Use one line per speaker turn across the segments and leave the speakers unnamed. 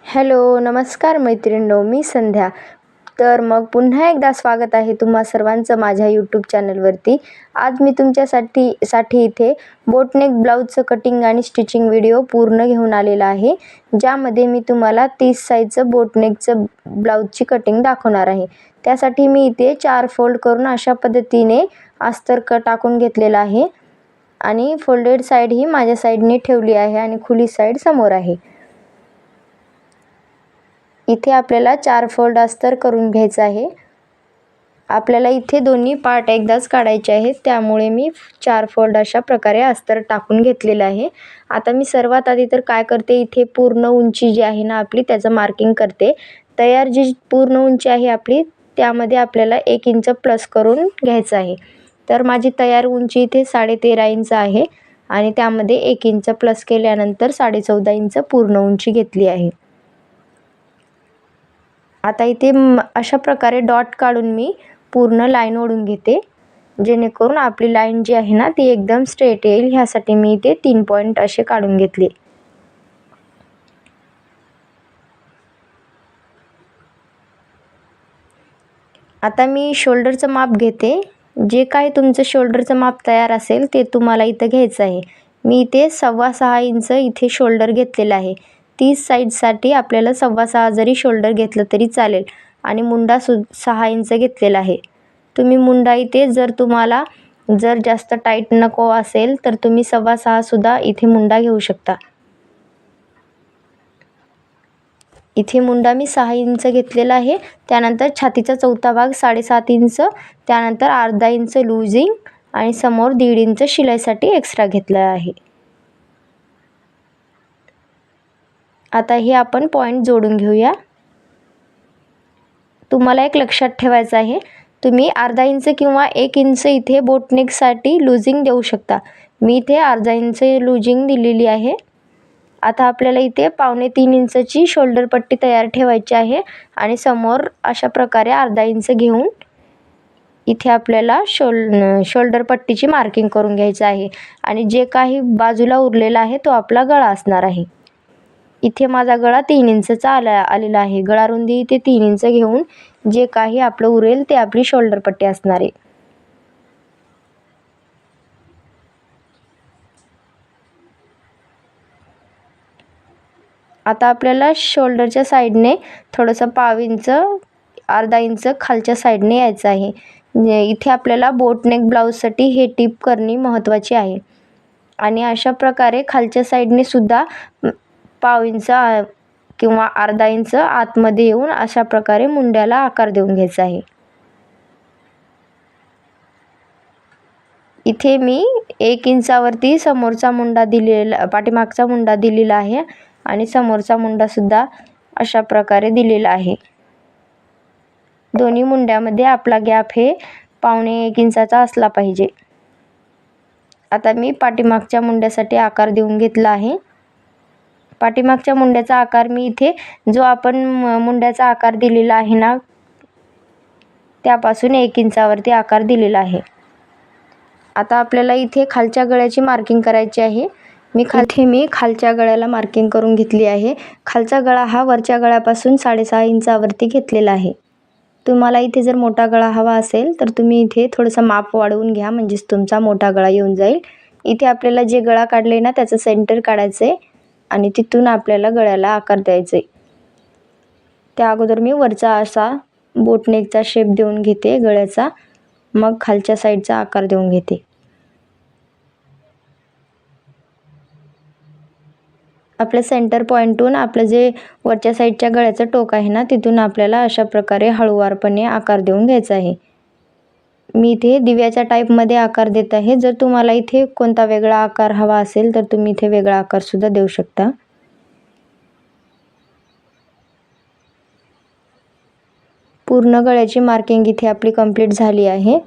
Hello, नमस्कार मैत्रिणींनो, मी संध्या. तर मग पुन्हा एकदा स्वागत आहे तुम्हा सर्वांचं माझ्या यूट्यूब चॅनलवरती. आज मी तुमच्यासाठी इथे बोटनेक ब्लाऊजचं कटिंग आणि स्टिचिंग व्हिडिओ पूर्ण घेऊन आलेला आहे, ज्यामध्ये मी तुम्हाला 30 साईजचं बोटनेकचं ब्लाऊजची कटिंग दाखवणार आहे. त्यासाठी मी इथे 4 फोल्ड करून अशा पद्धतीने अस्तर टाकून घेतलेला आहे आणि फोल्डेड साईड ही माझ्या साईडने ठेवली आहे आणि खुली साईड समोर आहे. इथे आपल्याला 4 फोल्ड अस्तर करून घ्यायचं आहे. आपल्याला इथे दोन्ही पार्ट एकदाच काढायचे आहेत, त्यामुळे मी 4 फोल्ड अशा प्रकारे अस्तर टाकून घेतलेलं आहे. आता मी सर्वात आधी तर काय करते, इथे पूर्ण उंची जी आहे ना आपली त्याचं मार्किंग करते. तयार जी पूर्ण उंची आहे आपली त्यामध्ये आपल्याला 1 इंच प्लस करून घ्यायचं आहे. तर माझी तयार उंची इथे 13.5 इंच आहे आणि त्यामध्ये 1 इंच प्लस केल्यानंतर 14.5 इंच पूर्ण उंची घेतली आहे. आता इथे अशा प्रकारे डॉट काढून मी पूर्ण लाईन ओढून घेते, जेणेकरून आपली लाईन जी आहे ना ती एकदम स्ट्रेट येईल. ह्यासाठी मी इथे 3 पॉईंट असे काढून घेतले. आता मी शोल्डरचं माप घेते. जे काही तुमचं शोल्डरचं माप तयार असेल ते तुम्हाला इथं घ्यायचं आहे. मी इथे 6.25 इंच इथे शोल्डर घेतलेलं आहे. 30 साईजसाठी आपल्याला 6.25 जरी शोल्डर घेतलं तरी चालेल आणि मुंडा 6 इंच घेतलेला आहे. तुम्ही मुंडा इथे जर जास्त टाईट नको असेल तर तुम्ही 6.25 सुद्धा इथे मुंडा घेऊ शकता. इथे मुंडा मी 6 इंच घेतलेला आहे. त्यानंतर छातीचा चौथा भाग 7.5 इंच, त्यानंतर अर्धा इंच लूजिंग आणि समोर 1.5 इंच शिलाईसाठी एक्स्ट्रा घेतला आहे. आता हे आपण पॉईंट जोडून घेऊया. तुम्हाला एक लक्षात ठेवायचं आहे, तुम्ही अर्धा इंच किंवा 1 इंच इथे बोटनेकसाठी लूजिंग देऊ शकता. मी इथे अर्धा इंच लूजिंग दिलेली आहे. आता आपल्याला इथे 2.25 इंचची शोल्डर पट्टी तयार ठेवायची आहे आणि समोर अशा प्रकारे अर्धा इंच घेऊन इथे आपल्याला शोल्डर पट्टीची मार्किंग करून घ्यायचं आहे आणि जे काही बाजूला उरलेला आहे तो आपला गळा असणार आहे. इथे माझा गळा 3 इंचचा आलेला आहे. गळा रुंदी इथे 3 इंच घेऊन जे काही आपलं उरेल ते आपली शोल्डर पट्टी असणार आहे. आता आपल्याला शोल्डरच्या साईडने थोडंसं 1/2 इंच, अर्धा इंच खालच्या साईडने यायचं आहे. इथे आपल्याला बोटनेक ब्लाऊजसाठी हे टिप करणे महत्त्वाचे आहे आणि अशा प्रकारे खालच्या साईडने सुद्धा 1/2 इंच किंवा अर्धा इंच आतमध्ये येऊन अशा प्रकारे मुंड्याला आकार देऊन घ्यायचा आहे. इथे मी 1 इंचावरती समोरचा मुंडा पाठीमागचा मुंडा दिलेला आहे आणि समोरचा मुंडा सुद्धा अशा प्रकारे दिलेला आहे. दोन्ही मुंड्यामध्ये आपला गॅप हे 1.25 इंचाचा असला पाहिजे. आता मी पाठीमागच्या मुंड्यासाठी आकार देऊन घेतला आहे. पाठीमागच्या मुंड्याचा आकार मी इथे जो आपण मुंड्याचा आकार दिलेला आहे ना त्यापासून 1 इंचावरती आकार दिलेला आहे. आता आपल्याला इथे खालच्या गळ्याची मार्किंग करायची आहे. मी खालच्या गळ्याला मार्किंग करून घेतली आहे. खालचा गळा हा वरच्या गळ्यापासून 6.5 इंचावरती घेतलेला आहे. तुम्हाला इथे जर मोठा गळा हवा असेल तर तुम्ही इथे थोडंसं माप वाढवून घ्या, म्हणजेच तुमचा मोठा गळा येऊन जाईल. इथे आपल्याला जे गळा काढले ना त्याचं सेंटर काढायचं आहे आणि तिथून आपल्याला गळ्याला आकार द्यायचा आहे. त्या अगोदर मी वरचा असा बोटनेकचा शेप देऊन घेते गळ्याचा, मग खालच्या साईडचा आकार देऊन घेते. आपल्या सेंटर पॉईंटहून आपलं जे वरच्या साईडच्या गळ्याचं टोक आहे ना तिथून आपल्याला अशा प्रकारे हळूवारपणे आकार देऊन घ्यायचा आहे. मी इथे दिव्याच्या टाईपमध्ये आकार देत आहे. जर तुम्हाला इथे कोणता वेगळा आकार हवा असेल तर तुम्ही इथे वेगळा आकार सुद्धा देऊ शकता. पूर्ण गळ्याची मार्किंग इथे आपली कंप्लीट झाली आहे.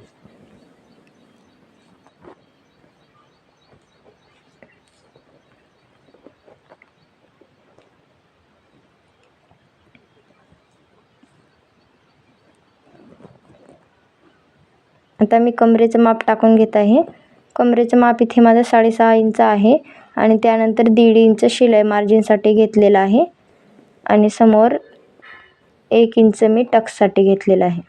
आता मी कमरेचं माप टाकून घेत आहे. कमरेचं माप इथे माझं 6.5 इंच आहे आणि त्यानंतर 1.5 इंच शिलाई मार्जिनसाठी घेतलेलं आहे. आणि समोर 1 इंच मी टक्ससाठी घेतलेला आहे.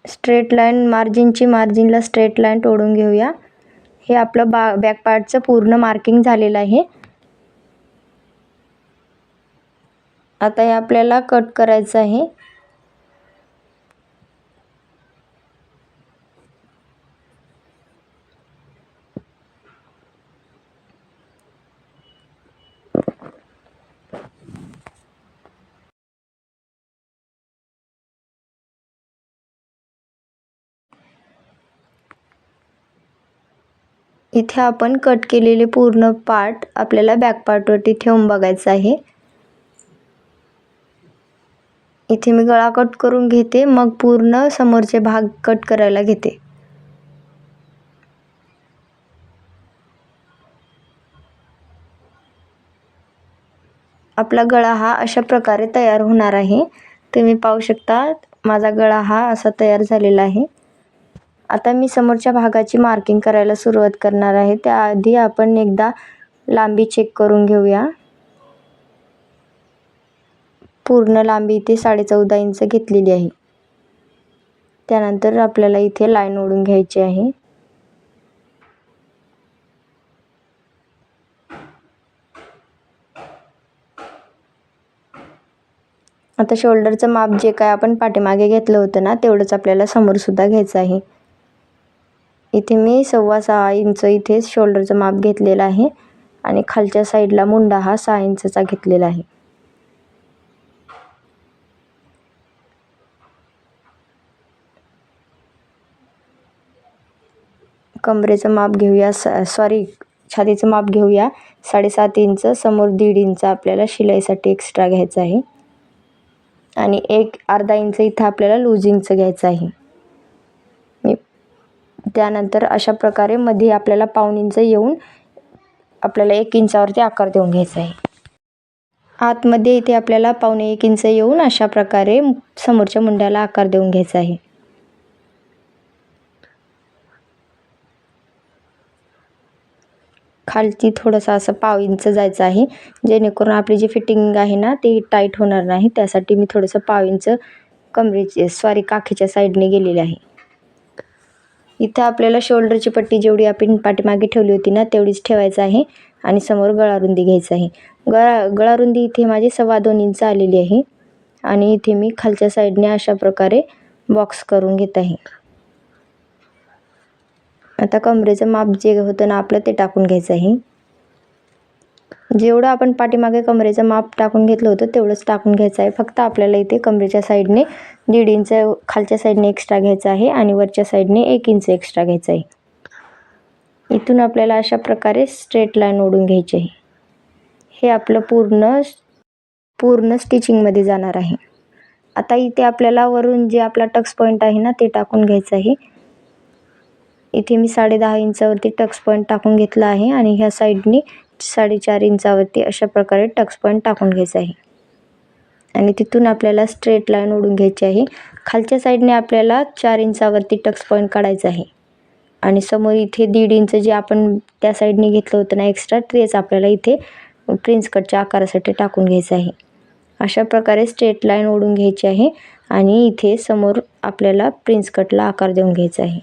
स्ट्रेट लाईन मार्जिनला स्ट्रेट लाईन तोडून घेऊया. हे आपलं बॅक पार्टचं पूर्ण मार्किंग झालेलं आहे. आता हे आपल्याला कट करायचं आहे. इथे आपण कट केलेले पूर्ण पार्ट आपल्याला बॅक पार्टवरती ठेवून बघायचं आहे. इथे मी गळा कट करून घेते, मग पूर्ण समोरचे भाग कट करायला घेते. आपला गळा हा अशा प्रकारे तयार होणार आहे. तुम्ही पाहू शकता माझा गळा हा असा तयार झालेला आहे. आता मी समोरच्या भागाची मार्किंग करायला सुरुवात करणार आहे. त्याआधी आपण एकदा लांबी चेक करून घेऊया. पूर्ण लांबी इथे 14.5 इंच घेतलेली आहे. त्यानंतर आपल्याला इथे लाईन ओढून घ्यायची आहे. आता शोल्डरचं माप जे काय आपण पाठीमागे घेतलं होतं ना, तेवढंच आपल्याला समोर सुद्धा घ्यायचं आहे. इथे मी 6.25 इंच इथे शोल्डरचं माप घेतलेलं आहे आणि खालच्या साईडला मुंडा हा 6 इंचचा घेतलेला आहे. कमरेचं माप घेऊया, छातीचं माप घेऊया 7.5 इंच. समोर 1.5 इंच आपल्याला शिलाईसाठी एक्स्ट्रा घ्यायचं आहे आणि अर्धा इंच इथं आपल्याला लूजिंगचं घ्यायचं आहे. त्यानंतर अशा प्रकारे मध्ये आपल्याला 1.5 इंच येऊन आपल्याला 1 इंचावरती आकार देऊन घ्यायचा आहे. आतमध्ये इथे आपल्याला 1.25 इंच येऊन अशा प्रकारे समोरच्या मुंड्याला आकार देऊन घ्यायचा आहे. खालची थोडंसं असं 1.5 इंच जायचं आहे, जेणेकरून आपली जी फिटिंग आहे ना ती टाईट होणार नाही. त्यासाठी मी थोडंसं 1.5 इंच काखेच्या साईडने गेलेले आहे. इथं आपल्याला शोल्डरची पट्टी जेवढी आपण पाठीमागे ठेवली होती ना तेवढीच ठेवायचं आहे आणि समोर गळारुंदी घ्यायचं आहे. गळारुंदी इथे माझी 2.25 इंच आलेली आहे आणि इथे मी खालच्या साईडने अशा प्रकारे बॉक्स करून घेत आहे. आता कमरेचं माप जे होतं ना आपलं ते टाकून घ्यायचं आहे. जेवढं आपण पाठीमागे कमरेचं माप टाकून घेतलं होतं तेवढंच टाकून घ्यायचं आहे. फक्त आपल्याला इथे कमरेच्या साईडने 1.5 इंच खालच्या साईडने एक्स्ट्रा घ्यायचं आहे आणि वरच्या साईडने 1 इंच एक्स्ट्रा घ्यायचं आहे. इथून आपल्याला अशा प्रकारे स्ट्रेट लाईन ओढून घ्यायची आहे. हे आपलं पूर्ण स्टिचिंगमध्ये जाणार आहे. आता इथे आपल्याला वरून जे आपला टक्स पॉईंट आहे ना ते टाकून घ्यायचं आहे. इथे मी 10.5 इंचावरती टक्स पॉईंट टाकून घेतला आहे आणि ह्या साईडने 4.5 इंचावरती अशा प्रकारे टक्स पॉईंट टाकून घ्यायचा आहे आणि तिथून आपल्याला स्ट्रेट लाईन ओढून घ्यायची आहे. खालच्या साईडने आपल्याला 4 इंचावरती टक्स पॉईंट काढायचा आहे आणि समोर इथे 1.5 इंच जे आपण त्या साईडने घेतलं होतं ना एक्स्ट्रा, तेच आपल्याला इथे प्रिन्स कटच्या आकारासाठी टाकून घ्यायचं आहे. अशा प्रकारे स्ट्रेट लाईन ओढून घ्यायची आहे आणि इथे समोर आपल्याला प्रिन्स कटला आकार देऊन घ्यायचा आहे.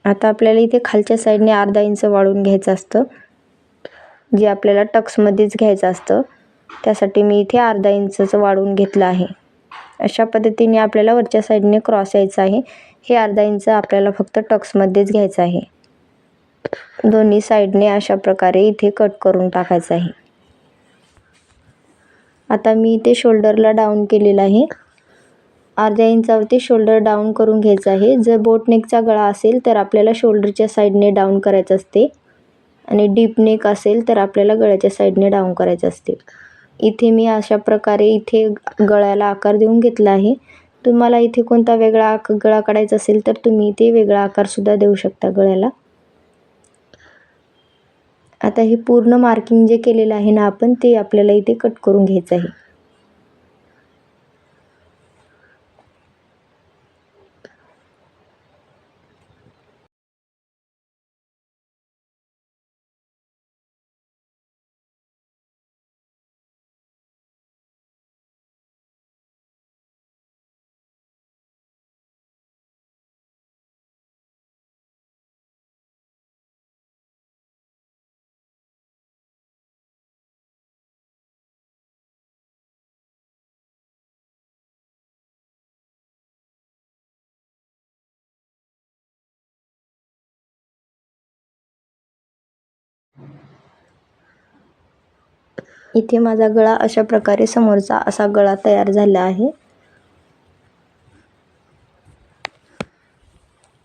आता आपल्याला इथे खालच्या साईडने अर्धा इंच वाढवून घ्यायचं असतं, जे आपल्याला टक्समध्येच घ्यायचं असतं. त्यासाठी मी इथे अर्धा इंचचं वाढवून घेतलं आहे. अशा पद्धतीने आपल्याला वरच्या साईडने क्रॉस यायचं आहे. हे अर्धा इंच आपल्याला फक्त टक्समध्येच घ्यायचं आहे. दोन्ही साईडने अशा प्रकारे इथे कट करून टाकायचं आहे. आता मी इथे शोल्डरला डाऊन केलेलं आहे. अर्ध्या इंचावरती शोल्डर डाऊन करून घ्यायचं आहे. जर बोटनेकचा गळा असेल तर आपल्याला शोल्डरच्या साईडने डाऊन करायचं असते आणि डीप नेक असेल तर आपल्याला गळ्याच्या साईडने डाऊन करायचं असते. इथे मी अशा प्रकारे इथे गळ्याला आकार देऊन घेतला आहे. तुम्हाला इथे कोणता वेगळा गळा काढायचा असेल तर तुम्ही इथे वेगळा आकारसुद्धा देऊ शकता गळ्याला. आता हे पूर्ण मार्किंग जे केलेलं आहे ना आपण, ते आपल्याला इथे कट करून घ्यायचं आहे. इथे माझा गळा अशा प्रकारे समोरचा असा गळा तयार झाला आहे.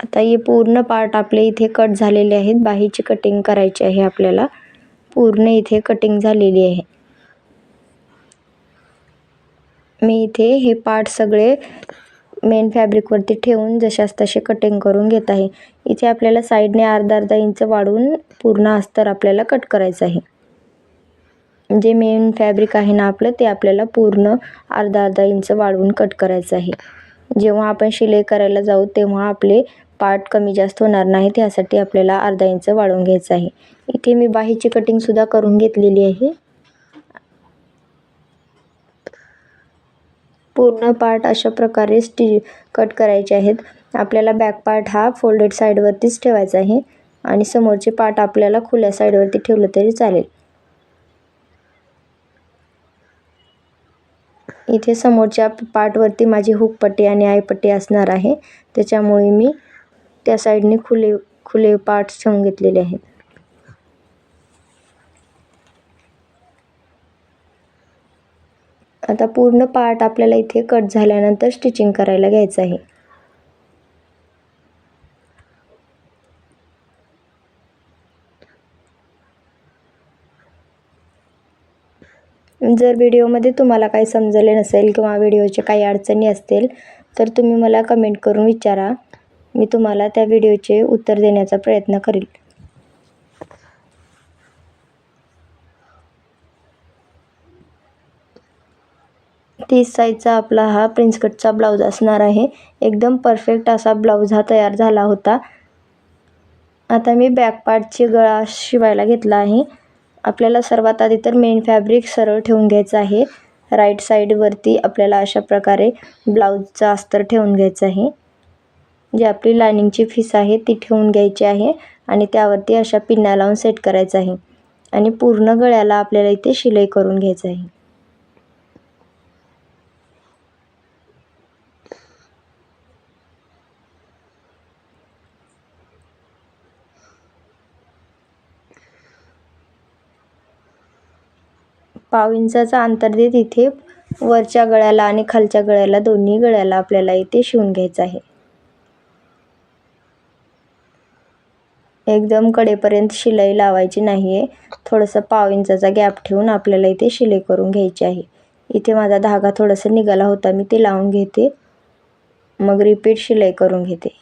आता हे पूर्ण पार्ट आपले इथे कट झालेले आहेत. बाहीची कटिंग करायची आहे आपल्याला. पूर्ण इथे कटिंग झालेली आहे. मी इथे हे पार्ट सगळे मेन फॅब्रिकवरती ठेवून जशास तसे कटिंग करून घेत आहे. इथे आपल्याला साईडने अर्धा इंच वाढवून पूर्ण अस्तर आपल्याला कट करायचं आहे. जे मेन फॅब्रिक आहे ना आपलं, ते आपल्याला पूर्ण अर्धा इंच वाढवून कट करायचं आहे. जेव्हा आपण शिलाई करायला जाऊ तेव्हा आपले पार्ट कमी जास्त होणार नाहीत, यासाठी आपल्याला अर्धा इंच वाढवून घ्यायचं आहे. इथे मी बाहीची कटिंगसुद्धा करून घेतलेली आहे. पूर्ण पार्ट अशा प्रकारे कट करायचे आहेत. आपल्याला बॅक पार्ट हा फोल्डेड साईडवरतीच ठेवायचा आहे आणि समोरचे पार्ट आपल्याला खुल्या साईडवरती ठेवलं तरी चालेल. इथे समोरच्या पार्टवरती माझी हुकपट्टी आणि आयपट्टी असणार आहे, त्याच्यामुळे मी त्या साईडने खुले पार्ट्स ठेवून घेतलेले आहेत. आता पूर्ण पार्ट आपल्याला इथे कट झाल्यानंतर स्टिचिंग करायला घ्यायचं आहे. जर व्हिडिओमध्ये तुम्हाला काही समजले नसेल किंवा व्हिडिओच्या काही अडचणी असतील तर तुम्ही मला कमेंट करून विचारा. मी तुम्हाला त्या व्हिडिओचे उत्तर देण्याचा प्रयत्न करेल. 30 साईजचा आपला हा प्रिन्स कटचा ब्लाऊज असणार आहे. एकदम परफेक्ट असा ब्लाऊज हा तयार झाला होता. आता मी बॅक पार्टची गळा शिवायला घेतला आहे. आपल्याला सर्वात आधी तर मेन फॅब्रिक सरळ ठेवून घ्यायचं आहे. राईट साईडवरती आपल्याला अशा प्रकारे ब्लाऊजचा अस्तर ठेवून घ्यायचं आहे. जी आपली लायनिंगची फीस आहे ती ठेवून घ्यायची आहे आणि त्यावरती अशा पिन्ना लावून सेट करायचं आहे आणि पूर्ण गळ्याला आपल्याला इथे शिलाई करून घ्यायचं आहे. पाव इंचाचा अंतर देत इथे वरच्या गळ्याला आणि खालच्या गळ्याला दोन्ही गळ्याला आपल्याला इथे शिवून घ्यायचं आहे. एकदम कडेपर्यंत शिलाई लावायची नाही आहे. थोडंसं पाव इंचाचा गॅप ठेवून आपल्याला इथे शिलाई करून घ्यायची आहे. इथे माझा धागा थोडासा निघाला होता, मी ते लावून घेते, मग रिपीट शिलाई करून घेते.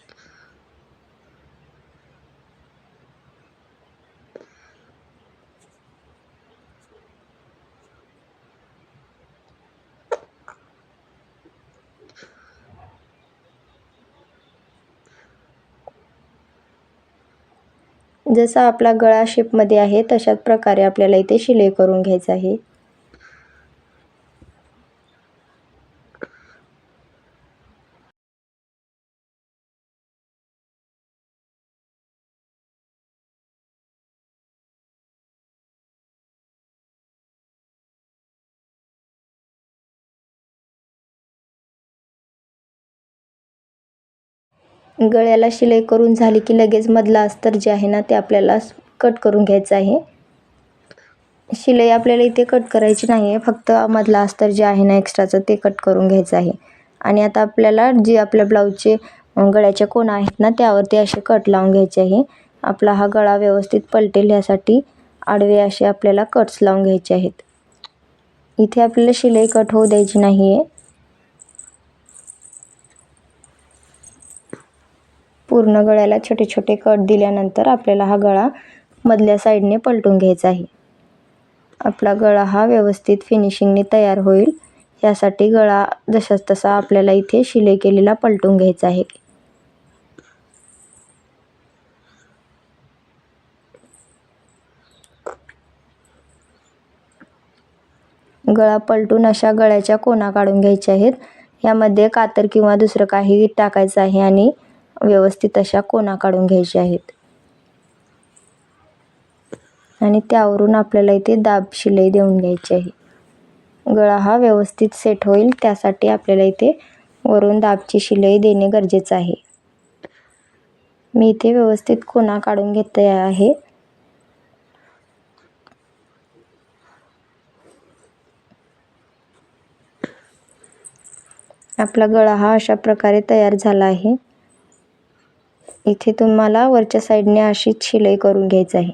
जसा आपला गळा शेपमध्ये आहे तशाच प्रकारे आपल्याला इथे शिलाई करून घ्यायचं आहे. गळ्याला शिलाई करून झाली की लगेच मधला अस्तर जे आहे ना ते आपल्याला कट करून घ्यायचं आहे. शिलाई आपल्याला इथे कट करायची नाही आहे, फक्त मधला अस्तर जे आहे ना एक्स्ट्राचं ते कट करून घ्यायचं आहे. आणि आता आपल्याला जे आपल्या ब्लाऊजचे गळ्याच्या कोण आहेत ना त्यावरती असे कट लावून घ्यायचे आहे. आपला हा गळा व्यवस्थित पलटेल यासाठी आडवे असे आपल्याला कट्स लावून घ्यायचे आहेत. इथे आपल्याला शिलाई कट होऊ द्यायची नाही आहे. पूर्ण गळ्याला छोटे छोटे कट दिल्यानंतर आपल्याला हा गळा मधल्या साईडने पलटून घ्यायचा आहे. आपला गळा हा व्यवस्थित फिनिशिंगने तयार होईल यासाठी गळा जसाच तसा आपल्याला इथे शिलाई केलेला पलटून घ्यायचा आहे. गळा पलटून अशा गळ्याच्या कोना काढून घ्यायच्या आहेत. यामध्ये कातर किंवा दुसरं काही टाकायचं आहे आणि व्यवस्थित अशा कोना काढून घ्यायच्या आहेत. आणि त्यावरून आपल्याला इथे दाब शिलाई देऊन घ्यायची आहे. गळा हा व्यवस्थित सेट होईल त्यासाठी आपल्याला इथे वरून दाबची शिलाई देणे गरजेचं आहे. मी इथे व्यवस्थित कोना काढून घेते आहे. आपला गळा हा अशा प्रकारे तयार झाला आहे. इथे तुम्हाला वरच्या साईडने अशीच शिलाई करून घ्यायची आहे.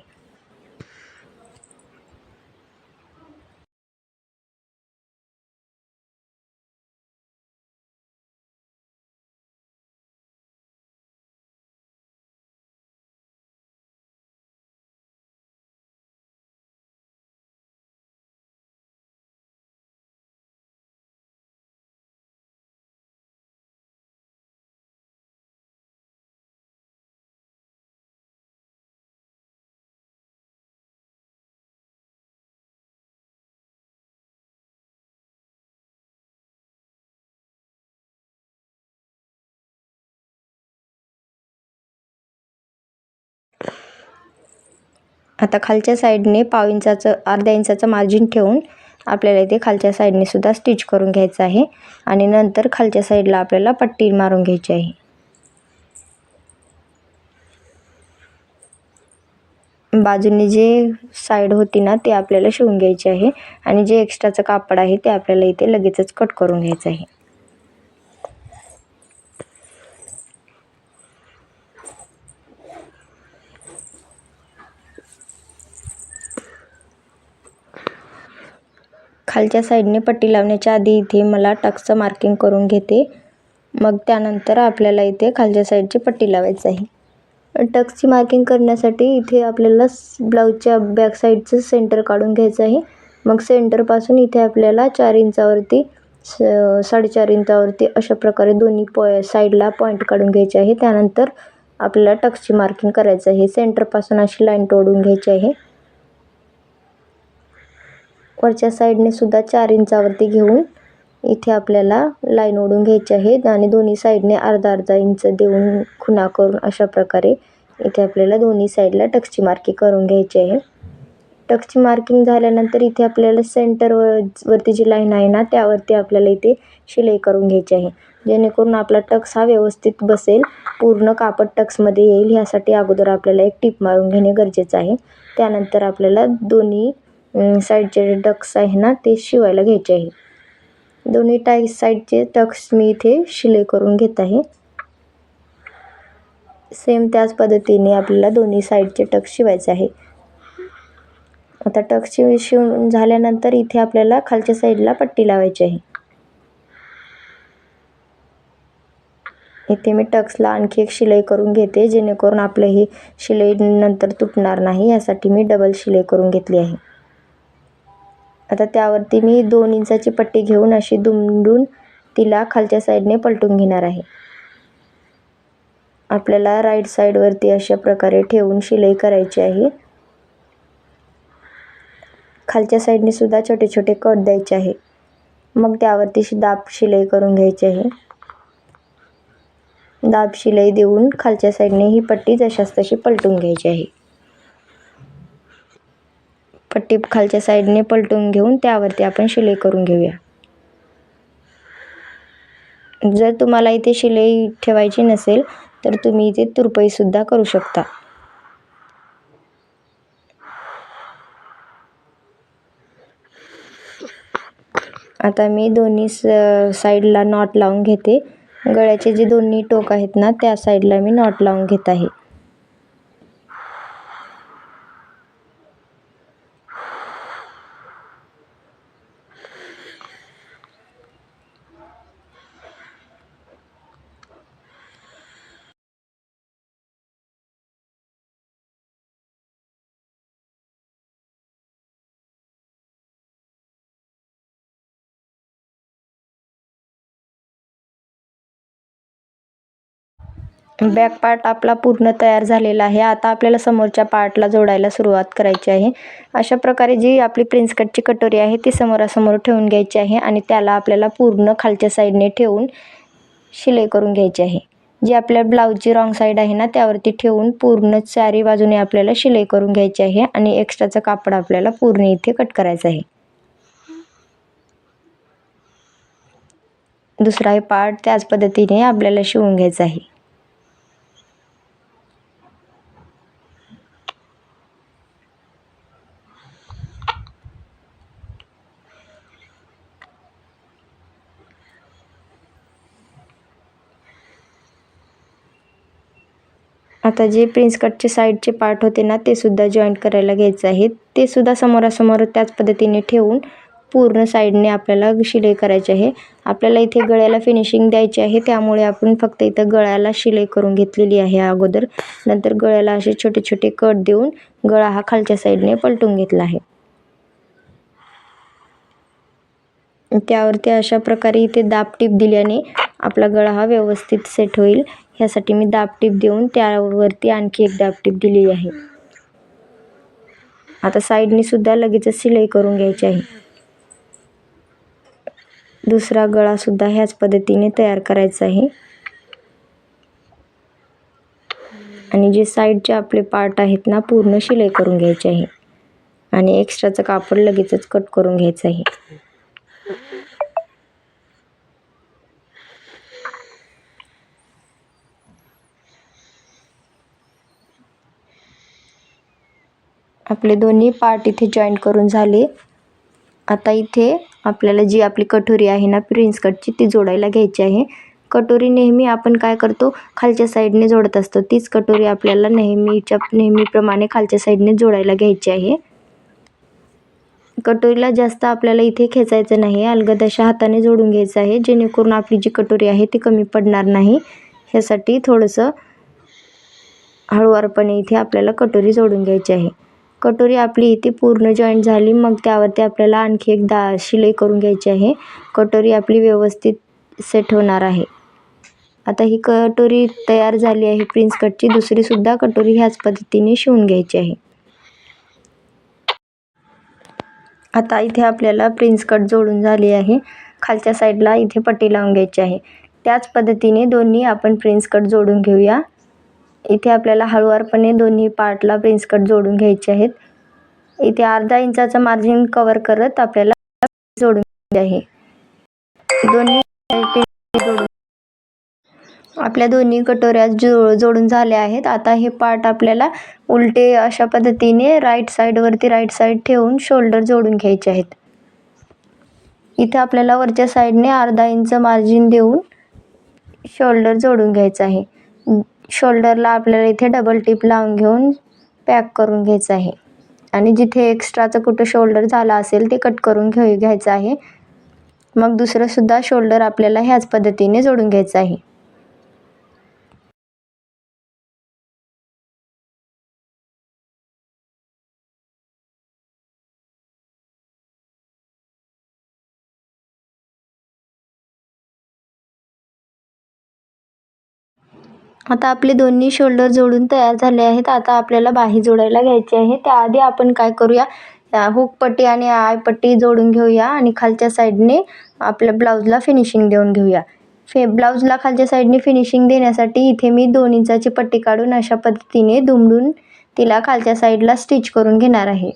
आता खालच्या साईडने पाव इंचाचं अर्ध्या इंचाचं मार्जिन ठेवून आपल्याला इथे खालच्या साईडने सुद्धा स्टिच करून घ्यायचं आहे आणि नंतर खालच्या साईडला आपल्याला पट्टी मारून घ्यायची आहे. बाजूने जे साईड होती ना ते आपल्याला शिवून घ्यायची आहे आणि जे एक्स्ट्राचं कापड आहे ते आपल्याला इथे लगेचच कट करून घ्यायचं आहे. खालच्या साईडने पट्टी लावण्याच्या आधी इथे मला टक्सचं मार्किंग करून घेते. मग त्यानंतर आपल्याला इथे खालच्या साईडची पट्टी लावायची आहे. टक्सची मार्किंग करण्यासाठी इथे आपल्याला ब्लाऊजच्या बॅक साईडचं सेंटर काढून घ्यायचं आहे. मग सेंटरपासून इथे आपल्याला 4 इंचावरती 4.5 इंचावरती अशा प्रकारे दोन्ही साईडला पॉईंट काढून घ्यायचे आहे. त्यानंतर आपल्याला टक्सची मार्किंग करायचं आहे. सेंटरपासून अशी लाईन तोडून घ्यायची आहे. वरच्या साईडने सुद्धा 4 इंचावरती घेऊन इथे आपल्याला लाईन ओढून घ्यायची आहे आणि दोन्ही साईडने अर्धा इंच देऊन खुणा करून अशा प्रकारे इथे आपल्याला दोन्ही साईडला टक्सची मार्किंग करून घ्यायची आहे. टक्सची मार्किंग झाल्यानंतर इथे आपल्याला सेंटरवरती जी लाईन आहे ना त्यावरती आपल्याला इथे शिलाई करून घ्यायची आहे, जेणेकरून आपला टक्स हा व्यवस्थित बसेल, पूर्ण कापड टक्समध्ये येईल. यासाठी अगोदर आपल्याला एक टीप मारून घेणे गरजेचं आहे. त्यानंतर आपल्याला दोन्ही साईडचे जे टक्स आहे ना ते शिवायला घ्यायचे आहे. दोन्ही साईडचे टक्स मी इथे शिलाई करून घेत आहे. सेम त्याच पद्धतीने आपल्याला दोन्ही साईडचे टक्स शिवायचे आहे. आता टक्स शिवून झाल्यानंतर इथे आपल्याला खालच्या साईडला पट्टी लावायची आहे. इथे मी टक्सला आणखी एक शिलाई करून घेते, जेणेकरून आपलं ही शिलाई नंतर तुटणार नाही यासाठी मी डबल शिलाई करून घेतली आहे. आता त्यावरती मी 2 इंचाची पट्टी घेऊन अशी दुमडून तिला खालच्या साईडने पलटून घेणार आहे. आपल्याला राईट साईडवरती अशा प्रकारे ठेवून शिलाई करायची आहे. खालच्या साईडने सुद्धा छोटे छोटे कट द्यायचे आहे. मग त्यावरती दाब शिलाई करून घ्यायची आहे. दाब शिलाई देऊन खालच्या साईडने ही पट्टी जशास तशी पलटून घ्यायची आहे. पट्टी खालच्या साईडने पलटून घेऊन त्यावरती आपण शिलाई करून घेऊया. जर तुम्हाला इथे शिलाई ठेवायची नसेल तर तुम्ही इथे तुरपाई सुद्धा करू शकता. आता मी दोन्ही साईडला नॉट लावून घेते. गळ्याचे जे दोन्ही टोक आहेत ना त्या साईडला मी नॉट लावून घेत आहे. बॅक पार्ट आपला पूर्ण तयार झालेला आहे. आता आपल्याला समोरच्या पार्टला जोडायला सुरुवात करायची आहे. अशा प्रकारे जी आपली प्रिन्स कटची कटोरी आहे ती समोरासमोर ठेवून घ्यायची आहे आणि त्याला आपल्याला पूर्ण खालच्या साईडने ठेवून शिलाई करून घ्यायची आहे. जी आपल्या ब्लाऊजची रॉंग साईड आहे ना त्यावरती ठेवून पूर्ण चारी बाजूने आपल्याला शिलाई करून घ्यायची आहे आणि एक्स्ट्राचं कापड आपल्याला पूर्ण इथे कट करायचं आहे. दुसरा हे पार्ट त्याच पद्धतीने आपल्याला शिवून घ्यायचा आहे. आता जे प्रिन्स कटचे साईडचे पार्ट होते ना ते सुद्धा जॉईंट करायला घ्यायचं आहे. ते सुद्धा समोरासमोर त्याच पद्धतीने ठेवून पूर्ण साईडने आपल्याला शिलाई करायची आहे. आपल्याला इथे गळ्याला फिनिशिंग द्यायची आहे, त्यामुळे आपण फक्त इथं गळ्याला शिलाई करून घेतलेली आहे अगोदर. नंतर गळ्याला असे छोटे छोटे कट देऊन गळा हा खालच्या साईडने पलटून घेतला आहे. त्यावरती अशा प्रकारे इथे दाब टीप दिल्याने आपला गळा हा व्यवस्थित सेट होईल. ह्यासाठी मी दाब टीप देऊन त्यावरती आणखी एक दाब टीप दिलेली आहे. आता साईडनी सुद्धा लगेचच शिलाई करून घ्यायची आहे. दुसरा गळा सुद्धा ह्याच पद्धतीने तयार करायचा आहे. आणि जे साईडचे आपले पार्ट आहेत ना पूर्ण शिलाई करून घ्यायचे आहे आणि एक्स्ट्राचं कापड लगेचच कट करून घ्यायचं आहे. आपले दोन्ही पार्ट इथे जॉईंट करून झाले. आता इथे आपल्याला जी आपली कटोरी आहे ना प्रिन्स कटची ती जोडायला घ्यायची आहे. कटोरी नेहमी आपण काय करतो खालच्या साईडने जोडत असतो, तीच कटोरी आपल्याला नेहमीप्रमाणे खालच्या साईडने जोडायला घ्यायची आहे. कटोरीला जास्त आपल्याला इथे खेचायचं नाही, अलगद अशा हाताने जोडून घ्यायचं आहे, जेणेकरून आपली जी कटोरी आहे ती कमी पडणार नाही. ह्यासाठी थोडंसं हळूवारपणे इथे आपल्याला कटोरी जोडून घ्यायची आहे. कटोरी आपली इथे पूर्ण जॉईंट झाली, मग त्यावरती आपल्याला आणखी एक शिलाई करून घ्यायची आहे. कटोरी आपली व्यवस्थित सेट होणार आहे. आता ही कटोरी तयार झाली आहे प्रिन्स कटची. दुसरीसुद्धा कटोरी ह्याच पद्धतीने शिवून घ्यायची आहे. आता इथे आपल्याला प्रिन्स कट जोडून झाली आहे. खालच्या साईडला इथे पट्टी लावून घ्यायची आहे. त्याच पद्धतीने दोन्ही आपण प्रिन्स कट जोडून घेऊया. इथे आपल्याला हळूवारपणे दोन्ही पार्टला प्रिन्स कट जोडून घ्यायचे आहेत. इथे अर्धा इंचाचं मार्जिन कव्हर करत आपल्याला जोडून घ्यायचे आहे. दोन्ही जोडून आपल्या दोन्ही कटोऱ्या जोडून झाल्या आहेत. आता हे पार्ट आपल्याला उलटे अशा पद्धतीने राईट साईड ठेवून शोल्डर जोडून घ्यायचे आहेत. इथे आपल्याला वरच्या साईडने अर्धा इंच मार्जिन देऊन शोल्डर जोडून घ्यायचं आहे. शोल्डरला आपल्याला इथे डबल टिप लावून घेऊन पॅक करून घ्यायचं आहे आणि जिथे एक्स्ट्राचं कुठं शोल्डर झाला असेल ते कट करून घ्यायचं आहे. मग दुसरंसुद्धा शोल्डर आपल्याला ह्याच पद्धतीने जोडून घ्यायचं आहे. आता आपले दोन्ही शोल्डर जोडून तयार झाले आहेत. आता आपल्याला बाही जोडायला घ्यायची आहे. त्याआधी आपण काय करूया, हुक पट्टी आणि आय पट्टी जोडून घेऊया आणि खालच्या साईडने आपल्या ब्लाऊजला फिनिशिंग देऊन घेऊया. ब्लाऊजला खालच्या साईडने फिनिशिंग देण्यासाठी इथे मी 2 इंचाची पट्टी काढून अशा पद्धतीने दुमडून तिला खालच्या साईडला स्टिच करून घेणार आहे.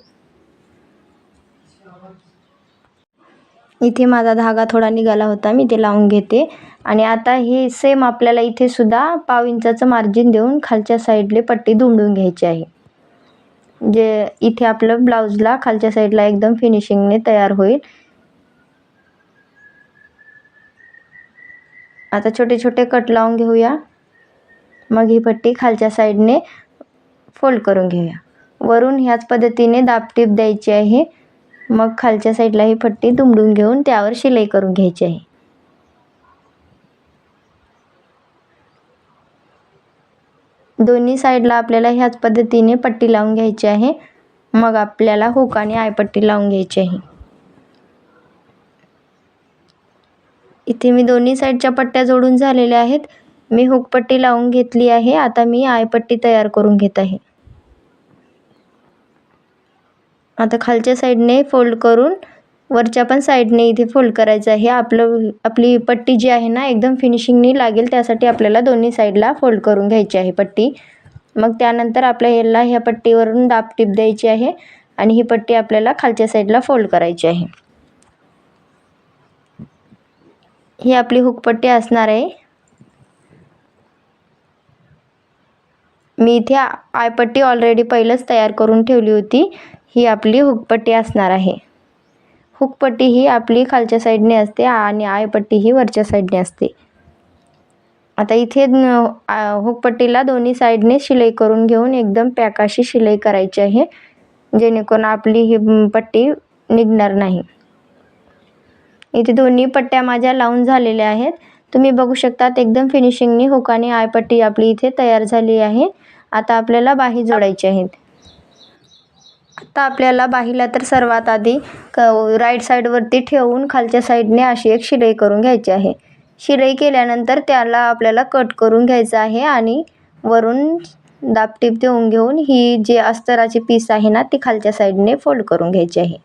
इथे माझा धागा थोडा निघाला होता, मी ते लावून घेते. आणि आता हे सेम आपल्याला इथे सुद्धा पाव इंचाचं मार्जिन देऊन खालच्या साईडले पट्टी दुमडून घ्यायची आहे. जे इथे आपलं ब्लाऊजला खालच्या साईडला एकदम फिनिशिंगने तयार होईल. आता छोटे छोटे कट लावून घेऊया. मग ही पट्टी खालच्या साईडने फोल्ड करून घेऊया. वरून ह्याच पद्धतीने दाब टीप द्यायची आहे. मग खालच्या साईडला ही पट्टी दुमडून घेऊन त्यावर शिलाई करून घ्यायची आहे. दोन्ही साईडला आपल्याला ह्याच पद्धतीने पट्टी लावून घ्यायची आहे. मग आपल्याला हुक आणि आयपट्टी लावून घ्यायची आहे. इथे मी दोन्ही साईडच्या पट्ट्या जोडून झालेल्या आहेत. मी हुकपट्टी लावून घेतली आहे. आता मी आयपट्टी तयार करून घेत आहे. आता खालच्या साईडने फोल्ड करून वरच्या पण साईडने इथे फोल्ड करायचं आहे. आपली पट्टी जी आहे ना एकदम फिनिशिंगनी लागेल, त्यासाठी आपल्याला दोन्ही साईडला फोल्ड करून घ्यायची आहे पट्टी. मग त्यानंतर आपल्याला ह्या पट्टीवरून दाब टीप द्यायची आहे आणि ही पट्टी आपल्याला खालच्या साईडला फोल्ड करायची आहे. ही आपली हुकपट्टी असणार आहे. मी इथे आयपट्टी ऑलरेडी पहिलेच तयार करून ठेवली होती. ही आपली हुकपट्टी असणार आहे. हुकपट्टी ही आपली खालच्या साईडने असते आणि आयपट्टी ही वरच्या साईडने असते. आता इथे हुकपट्टीला दोन्ही साईडने शिलाई करून घेऊन एकदम पॅक अशी शिलाई करायची आहे, जेणेकरून आपली ही पट्टी निघणार नाही. इथे दोन्ही पट्ट्या माझ्या लावून झालेल्या आहेत. तुम्ही बघू शकतात एकदम फिनिशिंगनी हुक आणि आयपट्टी आपली इथे तयार झाली आहे. आता आपल्याला बाही जोडायची आहेत. आता आपल्याला बाहीला तर सर्वात आधी राईट साईडवरती ठेवून खालच्या साईडने अशी एक शिलाई करून घ्यायची आहे. शिलाई केल्यानंतर त्याला आपल्याला कट करून घ्यायचं आहे आणि वरून दाब टीप देऊन घेऊन ही जी अस्तराची पीस आहे ना ती खालच्या साईडने फोल्ड करून घ्यायची आहे.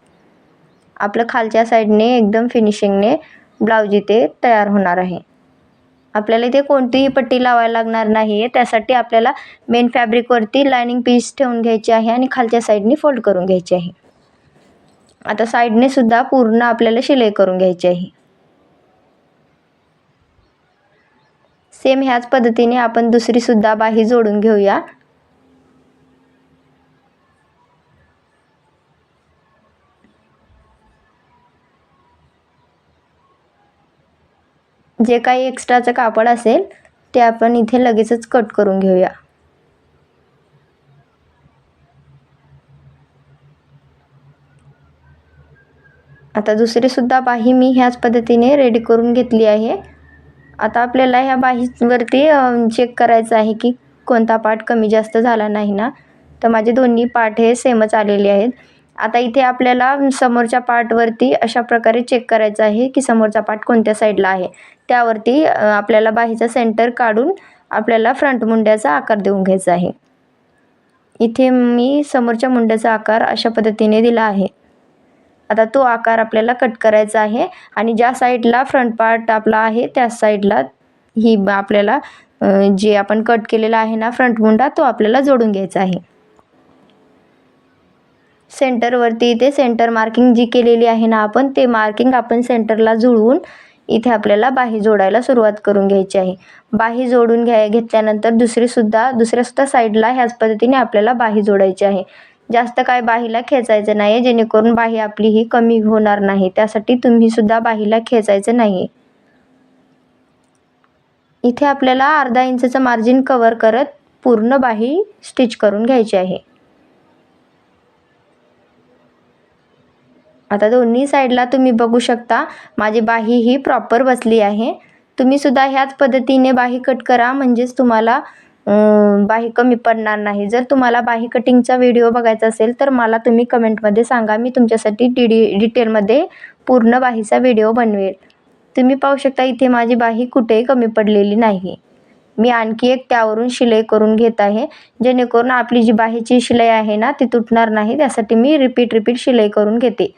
आपलं खालच्या साईडने एकदम फिनिशिंगने ब्लाऊज इथे तयार होणार आहे. आपल्याला इथे कोणतीही पट्टी लावायला लागणार नाही आहे. त्यासाठी आपल्याला मेन फॅब्रिकवरती लायनिंग पीस ठेवून घ्यायची आहे आणि खालच्या साईडने फोल्ड करून घ्यायची आहे. आता साईडने सुद्धा पूर्ण आपल्याला शिलाई करून घ्यायची आहे. सेम ह्याच पद्धतीने आपण दुसरी सुद्धा बाही जोडून घेऊया. जे काही एक्स्ट्राचं कापड असेल ते आपण इथे लगेचच कट करून घेऊया. आता दुसरी सुद्धा बाही मी ह्याच पद्धतीने रेडी करून घेतली आहे. आता आपल्याला ह्या बाहीवरती चेक करायचं आहे की कोणता पार्ट कमी जास्त झाला नाही ना. तर माझे दोन्ही पार्ट हे सेमच आलेले आहेत. आता इथे आपल्याला समोरच्या पार्टवरती अशा प्रकारे चेक करायचं आहे की समोरचा पार्ट कोणत्या साईडला आहे. त्यावरती आपल्याला बाहीचा सेंटर काढून आपल्याला फ्रंट मुंड्याचा आकार देऊन घ्यायचा आहे. इथे मी समोरच्या मुंड्याचा आकार अशा पद्धतीने दिला आहे. आता तो आकार आपल्याला कट करायचा आहे आणि ज्या साईडला फ्रंट पार्ट आपला आहे त्या साईडला ही आपल्याला जे आपण कट केलेला आहे ना फ्रंट मुंडा तो आपल्याला जोडून घ्यायचा आहे. सेंटरवरती इथे सेंटर मार्किंग जी केलेली आहे ना आपण ते मार्किंग आपण सेंटरला जुळवून इथे आपल्याला बाही जोडायला सुरुवात करून घ्यायची आहे. बाही जोडून घेतल्यानंतर दुसऱ्या सुद्धा साईडला ह्याच पद्धतीने आपल्याला बाही जोडायची आहे. जास्त काय बाहीला खेचायचं नाही, जेणेकरून बाही आपली ही कमी होणार नाही. त्यासाठी तुम्ही सुद्धा बाहीला खेचायचं नाही. इथे आपल्याला अर्धा इंचचं मार्जिन कव्हर करत पूर्ण बाही स्टिच करून घ्यायची आहे. आता दोन्ही साईडला तुम्ही बघू शकता माझी बाही ही प्रॉपर बसली आहे. तुम्ही सुद्धा ह्याच पद्धतीने बाही कट करा, म्हणजेच तुम्हाला बाही कमी पडणार नाही. जर तुम्हाला बाही कटिंगचा व्हिडिओ बघायचा असेल तर मला तुम्ही कमेंटमध्ये सांगा, मी तुमच्यासाठी डिटेलमध्ये पूर्ण बाहीचा व्हिडिओ बनवेल. तुम्ही पाहू शकता इथे माझी बाही कुठेही कमी पडलेली नाही. मी आणखी एक त्यावरून शिलाई करून घेत आहे, जेणेकरून आपली जी बाहीची शिलाई आहे ना ती तुटणार नाही. त्यासाठी मी रिपीट शिलाई करून घेते.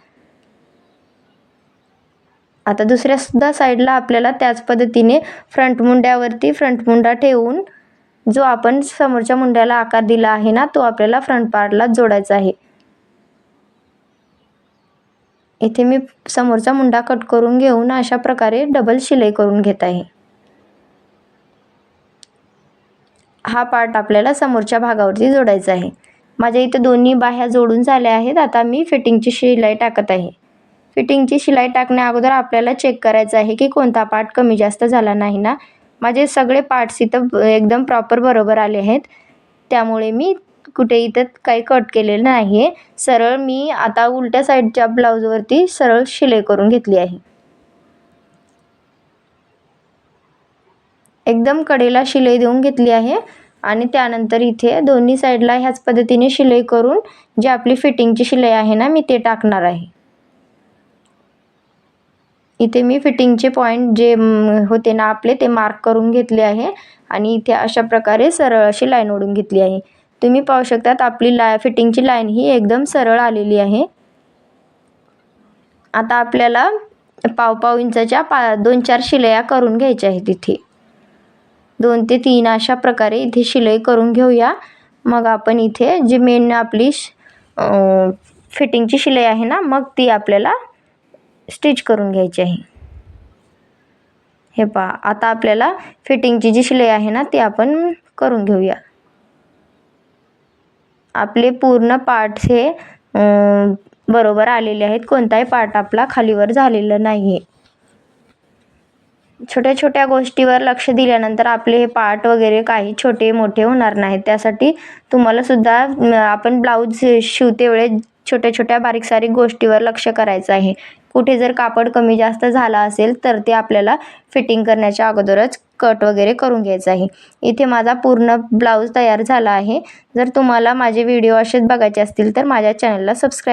आता दुसऱ्या सुद्धा साईडला आपल्याला त्याच पद्धतीने फ्रंट मुंडा ठेवून जो आपण समोरच्या मुंड्याला आकार दिला आहे ना तो आपल्याला फ्रंट पार्टला जोडायचा आहे. इथे मी समोरचा मुंडा कट करून घेऊन अशा प्रकारे डबल शिलाई करून घेत आहे. हा पार्ट आपल्याला समोरच्या भागावरती जोडायचा आहे. माझ्या इथे दोन्ही बाह्या जोडून झाल्या आहेत. आता मी फिटिंगची शिलाई टाकत आहे. फिटिंगची शिलाई टाकण्या अगोदर आपल्याला चेक करायचं आहे की कोणता पार्ट कमी जास्त झाला नाही ना. माझे सगळे पार्ट्स इथं एकदम प्रॉपर बरोबर आले आहेत. त्यामुळे मी कुठे इथं काही कट केलेलं नाही आहे. सरळ मी आता उलट्या साईडच्या ब्लाऊजवरती सरळ शिलाई करून घेतली आहे. एकदम कडेला शिलाई देऊन घेतली आहे आणि त्यानंतर इथे दोन्ही साईडला ह्याच पद्धतीने शिलाई करून जी आपली फिटिंगची शिलाई आहे ना मी ते टाकणार आहे. इथे मी फिटिंगचे पॉईंट जे होते ना आपले ते मार्क करून घेतले आहे आणि इथे अशा प्रकारे सरळ अशी लाईन ओढून घेतली आहे. तुम्ही पाहू शकतात आपली फिटिंगची लाईन ही एकदम सरळ आलेली आहे. आता आपल्याला पाव इंचाच्या 2-4 शिलाया करून घ्यायच्या आहेत. इथे 2 ते 3 अशा प्रकारे इथे शिलाई करून घेऊया. मग आपण इथे जी मेन आपली फिटिंगची शिलाई आहे ना, मग ती आपल्याला स्टिच करून घ्यायची आहे. हे पहा, आता आपल्याला फिटिंगची जी शिलाई आहे ना ती आपण करून घेऊया. आपले पूर्ण पार्ट्स हे बरोबर आलेले आहेत. कोणताही पार्ट आपला खालीवर झालेला नाही. छोट्या छोट्या गोष्टीवर लक्ष दिल्यानंतर आपले हे पार्ट वगैरे काही छोटे मोठे होणार नाहीत. त्यासाठी तुम्हाला सुद्धा आपण ब्लाऊज शिवते वेळेस छोट्या छोट्या बारीक सारीक गोष्टीवर लक्ष करायचं आहे. कुठे जर कापड कमी जास्त झाला असेल तर ते आपल्याला फिटिंग करण्याच्या अगोदरच कट वगैरे करून घ्यायचं आहे. इथे माझा पूर्ण ब्लाऊज तयार झाला आहे. जर तुम्हाला माझे व्हिडिओ असेच बघायचे असतील तर माझ्या चॅनलला सबस्क्राईब